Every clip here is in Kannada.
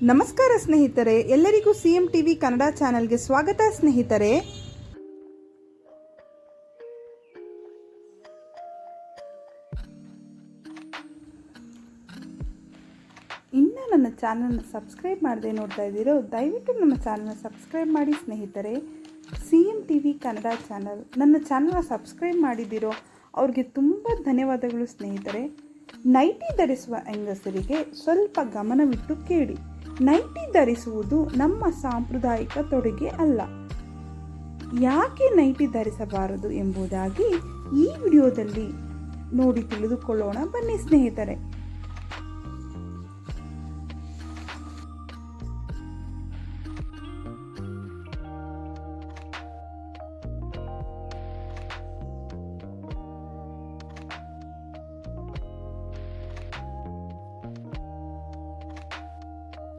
ನಮಸ್ಕಾರ ಸ್ನೇಹಿತರೆ, ಎಲ್ಲರಿಗೂ ಸಿಎಂ ಟಿವಿ ಕನ್ನಡ ಚಾನೆಲ್ಗೆ ಸ್ವಾಗತ ಸ್ನೇಹಿತರೆ. ಇನ್ನು ನನ್ನ ಚಾನಲ್ನ ಸಬ್ಸ್ಕ್ರೈಬ್ ಮಾಡದೆ ನೋಡ್ತಾ ಇದ್ದೀರೋ ದಯವಿಟ್ಟು ನಮ್ಮ ಚಾನಲ್ನ ಸಬ್ಸ್ಕ್ರೈಬ್ ಮಾಡಿ ಸ್ನೇಹಿತರೆ. ಸಿಎಂ ಟಿವಿ ಕನ್ನಡ ಚಾನಲ್ ನನ್ನ ಚಾನಲ್ನ ಸಬ್ಸ್ಕ್ರೈಬ್ ಮಾಡಿದಿರೋ ಅವ್ರಿಗೆ ತುಂಬ ಧನ್ಯವಾದಗಳು ಸ್ನೇಹಿತರೆ. ನೈಟಿ ಧರಿಸುವ ಹೆಂಗಸರಿಗೆ ಸ್ವಲ್ಪ ಗಮನವಿಟ್ಟು ಕೇಳಿ. ನೈಟಿ ಧರಿಸುವುದು ನಮ್ಮ ಸಾಂಪ್ರದಾಯಿಕ ತೊಡುಗೆ ಅಲ್ಲ. ಯಾಕೆ ನೈಟಿ ಧರಿಸಬಾರದು ಎಂಬುದಾಗಿ ಈ ವಿಡಿಯೋದಲ್ಲಿ ನೋಡಿ ತಿಳಿದುಕೊಳ್ಳೋಣ ಬನ್ನಿ ಸ್ನೇಹಿತರೆ.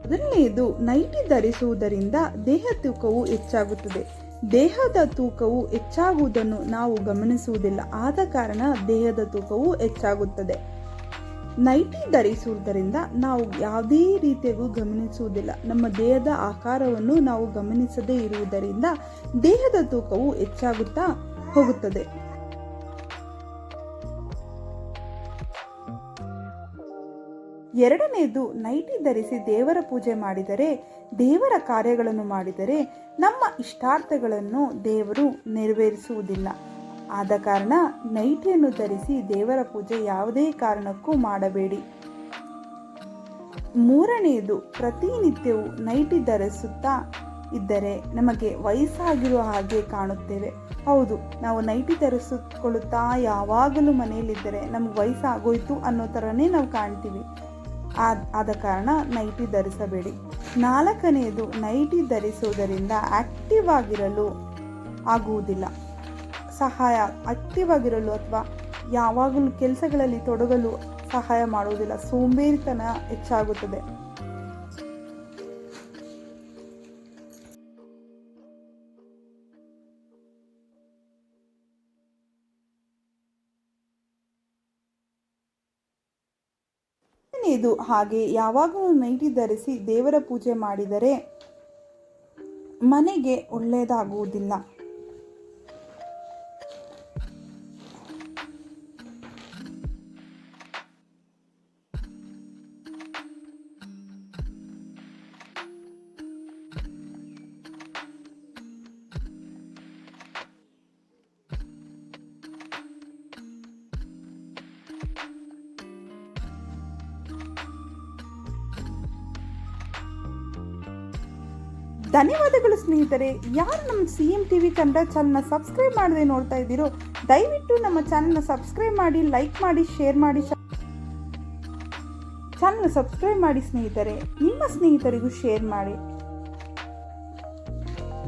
ಮೊದಲನೆಯದು, ನೈಟಿ ಧರಿಸುವುದರಿಂದ ದೇಹ ತೂಕವು ಹೆಚ್ಚಾಗುತ್ತದೆ. ದೇಹದ ತೂಕವು ಹೆಚ್ಚಾಗುವುದನ್ನು ನಾವು ಗಮನಿಸುವುದಿಲ್ಲ, ಆದ ಕಾರಣ ದೇಹದ ತೂಕವು ಹೆಚ್ಚಾಗುತ್ತದೆ. ನೈಟಿ ಧರಿಸುವುದರಿಂದ ನಾವು ಯಾವುದೇ ರೀತಿಯಾಗೂ ಗಮನಿಸುವುದಿಲ್ಲ. ನಮ್ಮ ದೇಹದ ಆಕಾರವನ್ನು ನಾವು ಗಮನಿಸದೇ ಇರುವುದರಿಂದ ದೇಹದ ತೂಕವು ಹೆಚ್ಚಾಗುತ್ತಾ ಹೋಗುತ್ತದೆ. ಎರಡನೆಯದು, ನೈಟಿ ಧರಿಸಿ ದೇವರ ಪೂಜೆ ಮಾಡಿದರೆ, ದೇವರ ಕಾರ್ಯಗಳನ್ನು ಮಾಡಿದರೆ ನಮ್ಮ ಇಷ್ಟಾರ್ಥಗಳನ್ನು ದೇವರು ನೆರವೇರಿಸುವುದಿಲ್ಲ. ಆದ ಕಾರಣ ನೈಟಿಯನ್ನು ಧರಿಸಿ ದೇವರ ಪೂಜೆ ಯಾವುದೇ ಕಾರಣಕ್ಕೂ ಮಾಡಬೇಡಿ. ಮೂರನೆಯದು, ಪ್ರತಿನಿತ್ಯವೂ ನೈಟಿ ಧರಿಸುತ್ತಾ ಇದ್ದರೆ ನಮಗೆ ವಯಸ್ಸಾಗಿರುವ ಹಾಗೆ ಕಾಣುತ್ತೇವೆ. ಹೌದು, ನಾವು ನೈಟಿ ಧರಿಸಿಕೊಳ್ಳುತ್ತಾ ಯಾವಾಗಲೂ ಮನೆಯಲ್ಲಿದ್ದರೆ ನಮ್ಗೆ ವಯಸ್ಸಾಗೋಯ್ತು ಅನ್ನೋ ಥರನೇ ನಾವು ಕಾಣ್ತೀವಿ. ಆದ ಕಾರಣ ನೈಟಿ ಧರಿಸಬೇಡಿ. ನಾಲ್ಕನೆಯದು, ನೈಟಿ ಧರಿಸುವುದರಿಂದ ಆಕ್ಟಿವ್ ಆಗಿರಲು ಆಗುವುದಿಲ್ಲ. ಆಕ್ಟಿವ್ ಆಗಿರಲು ಅಥವಾ ಯಾವಾಗಲೂ ಕೆಲಸಗಳಲ್ಲಿ ತೊಡಗಲು ಸಹಾಯ ಮಾಡುವುದಿಲ್ಲ. ಸೋಂಬೇರಿತನ ಹೆಚ್ಚಾಗುತ್ತದೆ. ಇದು ಹಾಗೆ ಯಾವಾಗಲೂ ನೈಟಿ ಧರಿಸಿ ದೇವರ ಪೂಜೆ ಮಾಡಿದರೆ ಮನೆಗೆ ಒಳ್ಳೆಯದಾಗುವುದಿಲ್ಲ. ಧನ್ಯವಾದಗಳು ಸ್ನೇಹಿತರೆ. ಯಾರು ನಮ್ಮ ಸಿಎಂ ಟಿವಿ ಕನ್ನಡ ಚಾನಲ್ನ ಸಬ್ಸ್ಕ್ರೈಬ್ ಮಾಡದೆ ನೋಡ್ತಾ ಇದ್ದೀರೋ ದಯವಿಟ್ಟು ನಮ್ಮ ಚಾನಲ್ನ ಸಬ್ಸ್ಕ್ರೈಬ್ ಮಾಡಿ, ಲೈಕ್ ಮಾಡಿ, ಶೇರ್ ಮಾಡಿ. ಚಾನಲ್ ಸಬ್ಸ್ಕ್ರೈಬ್ ಮಾಡಿ ಸ್ನೇಹಿತರೆ. ನಿಮ್ಮ ಸ್ನೇಹಿತರಿಗೂ ಶೇರ್ ಮಾಡಿ,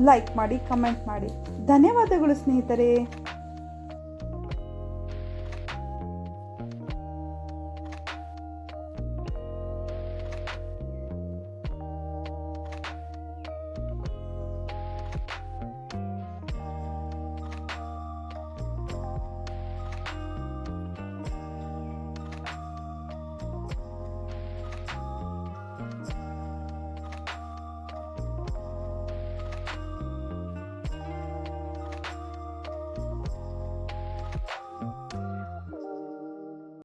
ಲೈಕ್ ಮಾಡಿ, ಕಮೆಂಟ್ ಮಾಡಿ. ಧನ್ಯವಾದಗಳು ಸ್ನೇಹಿತರೆ.